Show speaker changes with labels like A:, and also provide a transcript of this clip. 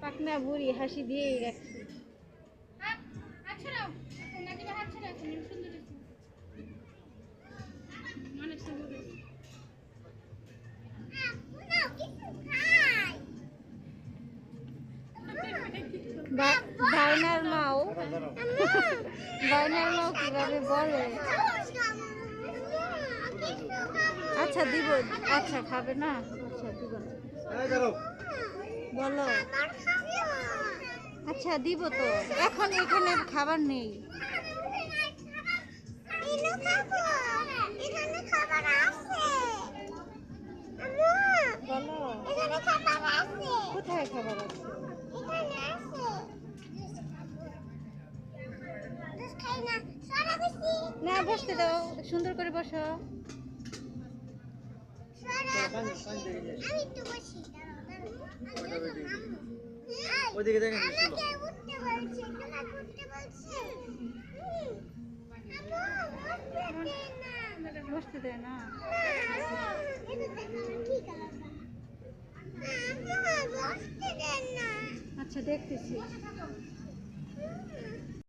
A: পাকনা বুড়ি হাসি দিয়েই রাখছে। বাইনার মাও বাইনার মাও কিভাবে বলে। আচ্ছা দিব, আচ্ছা খাবে না, আচ্ছা দিব না বলো। আচ্ছা দিব তো, এখন এখানে খাবার নেই। বলো কোথায় খাবার আছে? না বসতে দাও, সুন্দর করে বসো।
B: ওইদিকে দেখেন
A: বসতে দেয় না। আচ্ছা দেখতেছি।